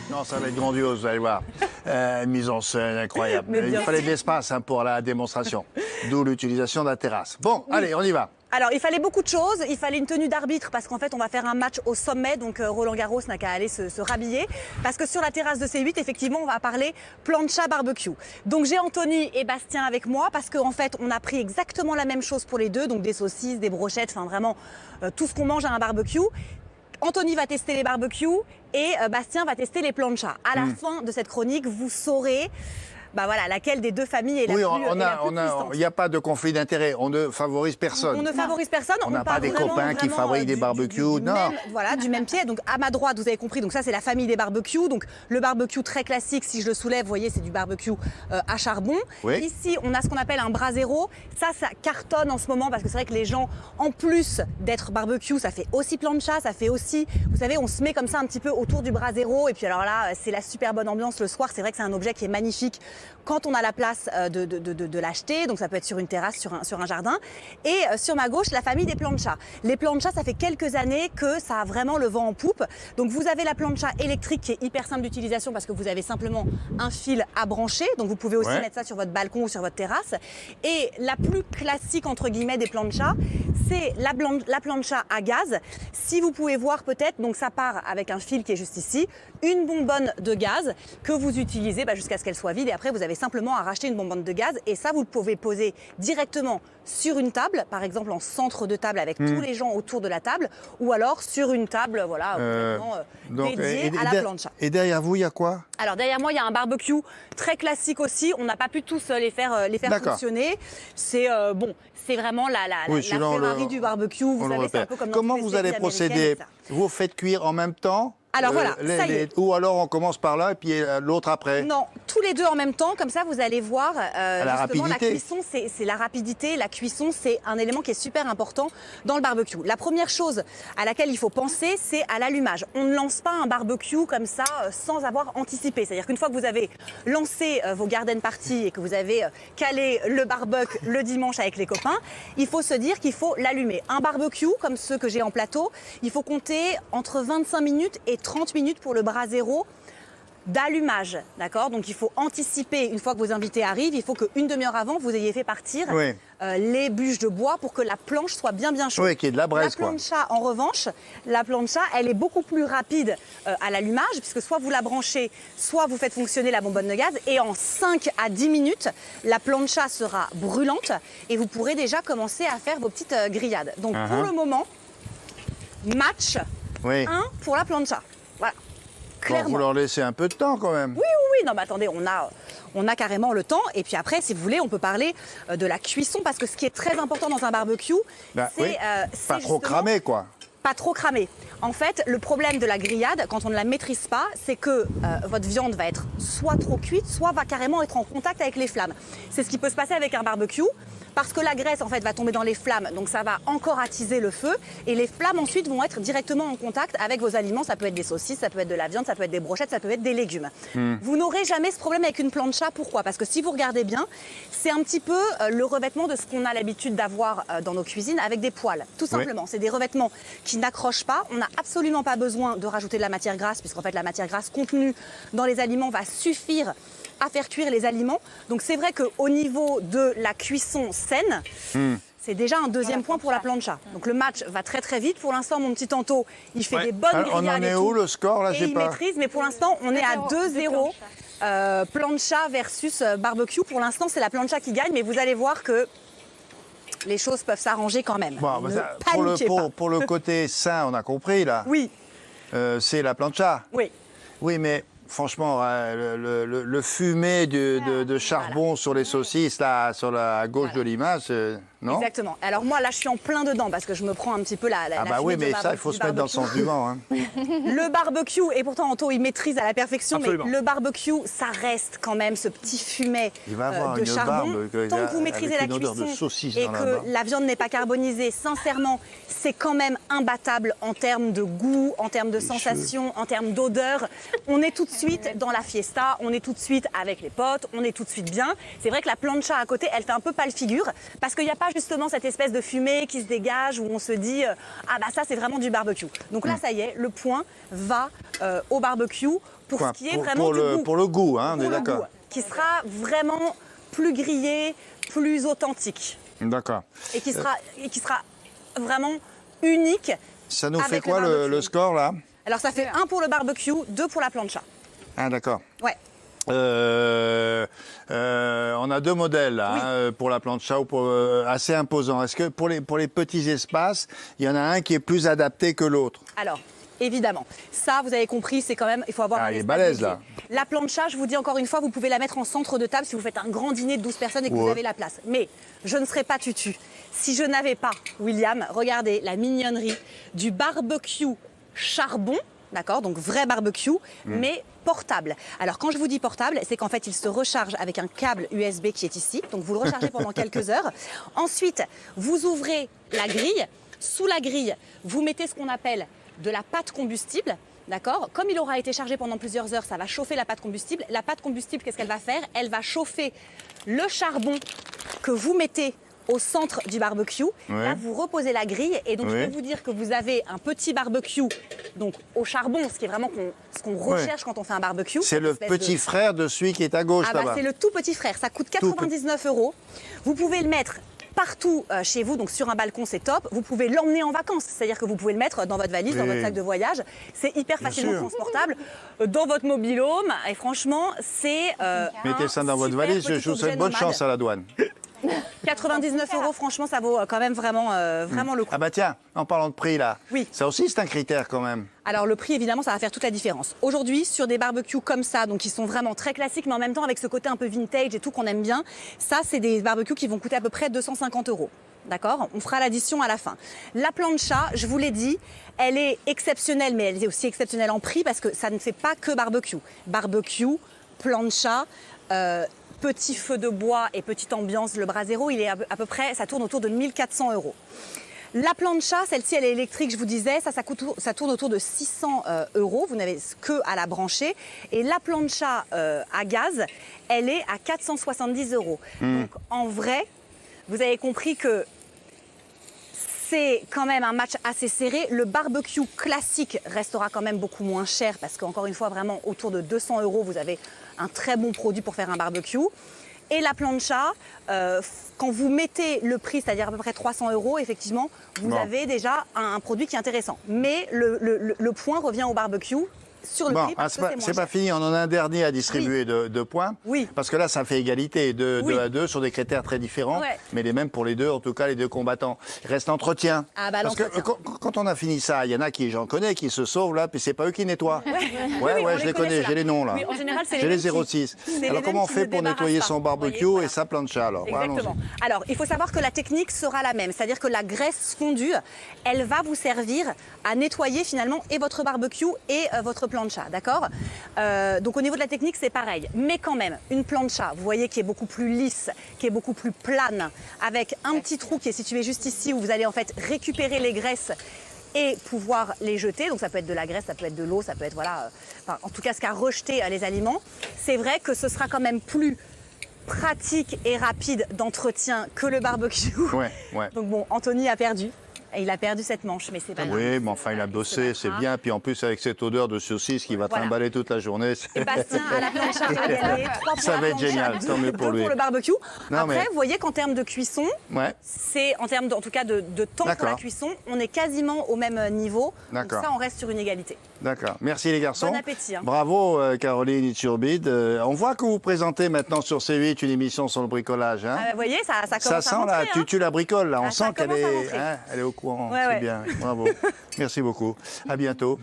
Non, ça va être grandiose, vous allez voir. Mise en scène incroyable. Mais Il fallait de l'espace pour la démonstration. D'où l'utilisation de la terrasse. Bon, allez, on y va. Alors, il fallait beaucoup de choses. Il fallait une tenue d'arbitre parce qu'en fait, on va faire un match au sommet. Donc, Roland Garros n'a qu'à aller se rhabiller. Parce que sur la terrasse de C8, effectivement, on va parler plancha barbecue. Donc, j'ai Anthony et Bastien avec moi parce qu'en fait, on a pris exactement la même chose pour les deux. Donc, des saucisses, des brochettes, enfin vraiment tout ce qu'on mange à un barbecue. Anthony va tester les barbecues et Bastien va tester les planchas. À la fin de cette chronique, vous saurez voilà, laquelle des deux familles est la plus puissante. Il n'y a pas de conflit d'intérêt. On ne favorise personne. On ne favorise personne. On n'a pas des copains qui fabriquent des barbecues. Non. Voilà, du même pied. Donc à ma droite, vous avez compris. Donc ça, c'est la famille des barbecues. Donc le barbecue très classique, si je le soulève, vous voyez, c'est du barbecue à charbon. Oui. Ici, on a ce qu'on appelle un brasero. Ça cartonne en ce moment parce que c'est vrai que les gens, en plus d'être barbecue, ça fait aussi plancha, ça fait aussi, vous savez, on se met comme ça un petit peu autour du brasero. Et puis alors là, c'est la super bonne ambiance le soir. C'est vrai que c'est un objet qui est magnifique quand on a la place de l'acheter. Donc ça peut être sur une terrasse, sur un jardin. Et sur ma gauche, la famille des planchas. Les planchas, ça fait quelques années que ça a vraiment le vent en poupe. Donc vous avez la plancha électrique qui est hyper simple d'utilisation parce que vous avez simplement un fil à brancher. Donc vous pouvez aussi mettre ça sur votre balcon ou sur votre terrasse. Et la plus classique, entre guillemets, des planchas, c'est la plancha à gaz. Si vous pouvez voir peut-être, donc ça part avec un fil qui est juste ici, une bonbonne de gaz que vous utilisez jusqu'à ce qu'elle soit vide. Et après, vous avez simplement à racheter une bonbonne de gaz. Et ça, vous le pouvez poser directement sur une table, par exemple en centre de table avec tous les gens autour de la table, ou alors sur une table dédiée à la plancha. Et derrière vous, il y a quoi? Alors derrière moi, il y a un barbecue très classique aussi. On n'a pas pu tous les faire fonctionner. C'est c'est vraiment la Ferrari du barbecue. Vous savez, c'est un peu comme dans Comment toutes les vous allez séries procéder? américaines, Vous faites cuire en même temps? Alors voilà, ça y est. Ou alors on commence par là et puis l'autre après? Non, tous les deux en même temps, comme ça vous allez voir justement rapidité. la cuisson, c'est la rapidité, la cuisson c'est un élément qui est super important dans le barbecue. La première chose à laquelle il faut penser, c'est à l'allumage. On ne lance pas un barbecue comme ça sans avoir anticipé. C'est-à-dire qu'une fois que vous avez lancé vos garden parties et que vous avez calé le barbecue le dimanche avec les copains, il faut se dire qu'il faut l'allumer. Un barbecue comme ceux que j'ai en plateau, il faut compter entre 25 minutes et 30 minutes pour le brasero d'allumage, d'accord? Donc il faut anticiper, une fois que vos invités arrivent, il faut qu'une demi-heure avant, vous ayez fait partir les bûches de bois pour que la planche soit bien chaude. Oui, qu'il y ait de la braise, La plancha, en revanche, la plancha, elle est beaucoup plus rapide à l'allumage, puisque soit vous la branchez, soit vous faites fonctionner la bonbonne de gaz, et en 5 à 10 minutes, la plancha sera brûlante, et vous pourrez déjà commencer à faire vos petites grillades. Donc pour le moment, match 1 pour la plancha. Voilà. Clairement. Bon, vous leur laissez un peu de temps quand même. Oui. Non, mais attendez, on a carrément le temps. Et puis après, si vous voulez, on peut parler de la cuisson. Parce que ce qui est très important dans un barbecue, c'est pas trop cramé, quoi. Pas trop cramé. En fait, le problème de la grillade, quand on ne la maîtrise pas, c'est que votre viande va être soit trop cuite, soit va carrément être en contact avec les flammes. C'est ce qui peut se passer avec un barbecue. Parce que la graisse en fait va tomber dans les flammes, donc ça va encore attiser le feu et les flammes ensuite vont être directement en contact avec vos aliments. Ça peut être des saucisses, ça peut être de la viande, ça peut être des brochettes, ça peut être des légumes. Vous n'aurez jamais ce problème avec une plancha. Pourquoi? Parce que si vous regardez bien, c'est un petit peu le revêtement de ce qu'on a l'habitude d'avoir dans nos cuisines avec des poêles. Tout simplement, c'est des revêtements qui n'accrochent pas. On n'a absolument pas besoin de rajouter de la matière grasse puisqu'en fait la matière grasse contenue dans les aliments va suffire à faire cuire les aliments. Donc c'est vrai qu'au niveau de la cuisson saine, c'est déjà un deuxième point pour la plancha. Donc le match va très très vite. Pour l'instant, mon petit Tanto, il fait des bonnes grillades. On en est où le score là? Et il maîtrise, mais pour l'instant, on est à 2-0. Plancha versus barbecue. Pour l'instant, c'est la plancha qui gagne, mais vous allez voir que les choses peuvent s'arranger quand même. Bon, pour le côté sain, on a compris là. Oui. C'est la plancha. Oui. Oui, mais franchement, le fumet de charbon sur les saucisses, là, sur la gauche de l'image, non? Exactement. Alors moi, là, je suis en plein dedans parce que je me prends un petit peu la oui, mais ça, il faut se mettre dans le sens du vent. Hein. Le barbecue, et pourtant Anto, il maîtrise à la perfection, Absolument. mais le barbecue, ça reste quand même ce petit fumet Il va avoir de une charbon. barbe, Tant que vous maîtrisez la avec une odeur de cuisson saucisse et dans la que barbe. la viande n'est pas carbonisée, sincèrement, c'est quand même imbattable en termes de goût, en termes de sensation, en termes d'odeur. On est tout de suite dans la fiesta, on est tout de suite avec les potes, on est tout de suite bien. C'est vrai que la plancha à côté, elle fait un peu pâle figure parce qu'il n'y a pas justement cette espèce de fumée qui se dégage où on se dit ah bah ça c'est vraiment du barbecue. Donc là ça y est, le point va au barbecue pour ce qui est vraiment du goût. Pour le goût, hein, on Pour est le d'accord. goût, qui sera vraiment plus grillé, plus authentique D'accord. et qui sera vraiment unique. Ça nous fait avec quoi barbecue. le score là? Alors ça fait 1 pour le barbecue, 2 pour la plancha. Ah d'accord. Ouais. On a 2 modèles là, Oui. pour la plancha ou pour, assez imposants. Est-ce que pour les petits espaces, il y en a un qui est plus adapté que l'autre? Alors, évidemment, ça, vous avez compris, c'est quand même, il faut avoir Ah, un il est espace balèze, dédié. là. La plancha, je vous dis encore une fois, vous pouvez la mettre en centre de table si vous faites un grand dîner de 12 personnes et que vous Ouais. avez la place. Mais je ne serais pas tutu si je n'avais pas, William, regardez la mignonnerie du barbecue charbon, d'accord, donc vrai barbecue, mais portable. Alors quand je vous dis portable, c'est qu'en fait il se recharge avec un câble USB qui est ici, donc vous le rechargez pendant quelques heures. Ensuite, vous ouvrez la grille. Sous la grille, vous mettez ce qu'on appelle de la pâte combustible. D'accord? Comme il aura été chargé pendant plusieurs heures, ça va chauffer la pâte combustible. La pâte combustible, qu'est-ce qu'elle va faire? Elle va chauffer le charbon que vous mettez au centre du barbecue. Ouais. Là, vous reposez la grille et donc je Oui. peux vous dire que vous avez un petit barbecue donc au charbon, ce qui est vraiment ce qu'on recherche quand on fait un barbecue. C'est le Espèce petit de- frère de celui qui est à gauche Ah bah, là-bas. c'est le tout petit frère, ça coûte 99 €. Vous pouvez le mettre partout chez vous, donc sur un balcon, c'est top. Vous pouvez l'emmener en vacances, c'est-à-dire que vous pouvez le mettre dans votre valise, dans Oui. votre sac de voyage. C'est hyper Bien facilement sûr. transportable dans votre mobilhome. Et franchement, c'est Mettez ça dans votre super valise, petit je vous souhaite objet bonne nomade. chance à la douane. 99 €, franchement, ça vaut quand même vraiment le coup. Ah bah tiens, en parlant de prix là, Oui. ça aussi c'est un critère quand même. Alors le prix, évidemment, ça va faire toute la différence. Aujourd'hui, sur des barbecues comme ça, donc qui sont vraiment très classiques, mais en même temps avec ce côté un peu vintage et tout qu'on aime bien, ça, c'est des barbecues qui vont coûter à peu près 250 €. D'accord? On fera l'addition à la fin. La plancha, je vous l'ai dit, elle est exceptionnelle, mais elle est aussi exceptionnelle en prix parce que ça ne fait pas que barbecue. Barbecue, plancha, petit feu de bois et petite ambiance, le brasero, il est à peu près, ça tourne autour de 1400 €. La plancha, celle-ci, elle est électrique, je vous disais, ça tourne autour de 600 €. Vous n'avez que à la brancher. Et la plancha à gaz, elle est à 470 €. Donc en vrai, vous avez compris que c'est quand même un match assez serré. Le barbecue classique restera quand même beaucoup moins cher parce qu'encore une fois, vraiment autour de 200 €, vous avez un très bon produit pour faire un barbecue. Et la plancha, quand vous mettez le prix, c'est-à-dire à peu près 300 €, effectivement, vous Bon. avez déjà un produit qui est intéressant. Mais le point revient au barbecue sur le Bon, prix parce c'est que pas, c'est moins c'est pas cher. fini, on en a un dernier à distribuer de points. Oui. Parce que là, ça fait égalité, 2 Oui. à 2 sur des critères très différents, Ouais. mais les mêmes pour les deux, en tout cas les deux combattants. Il reste l'entretien. Ah bah, Parce que l'entretien. quand on a fini ça, il y en a qui, j'en connais, qui se sauvent là, puis c'est pas eux qui nettoient. Ouais, on je les les connais, ceux-là. j'ai les noms là. Oui, en général, c'est J'ai les les mêmes 06. c'est les Alors mêmes comment on qui fait ne pour débarrassent nettoyer pas. son Vous barbecue voyez, voilà. et sa plancha alors? Ouais, allons-y. Exactement. Alors, il faut savoir que la technique sera la même, c'est-à-dire que la graisse fondue, elle va vous servir à nettoyer finalement et votre barbecue et votre plancha, d'accord? Donc au niveau de la technique, c'est pareil. Mais quand même, une plancha, vous voyez, qui est beaucoup plus lisse, qui est beaucoup plus plane, avec un petit trou qui est situé juste ici où vous allez en fait récupérer les graisses et pouvoir les jeter. Donc ça peut être de la graisse, ça peut être de l'eau, ça peut être voilà, enfin, en tout cas ce qu'a rejeté les aliments. C'est vrai que ce sera quand même plus pratique et rapide d'entretien que le barbecue. Ouais, ouais. Donc bon, Anthony a perdu. Et il a perdu cette manche, mais c'est pas grave. Oui, mais enfin, il a bossé, c'est bien. Puis en plus, avec cette odeur de saucisse qui va Voilà. trimballer toute la journée. Et Bastien à la plancha va gagner 3 Ça va être génial, tant mieux pour lui. pour le barbecue. Non, Après, mais- vous voyez qu'en termes de cuisson, Ouais. c'est en termes en tout cas de temps pour la D'accord. cuisson, on est quasiment au même niveau. Donc D'accord. ça, on reste sur une égalité. D'accord. Merci les garçons. Bon appétit, hein. Bravo Caroline Iturbide. On voit que vous présentez maintenant sur C8 une émission sur le bricolage. Hein. Ah, vous voyez, ça Ça commence à sent là, rentrer, hein. tu la bricoles là. On Ah, ça sent qu'elle commence à est, rentrer. elle est au courant. Ouais, C'est ouais. bien. Bravo. Merci beaucoup. À bientôt.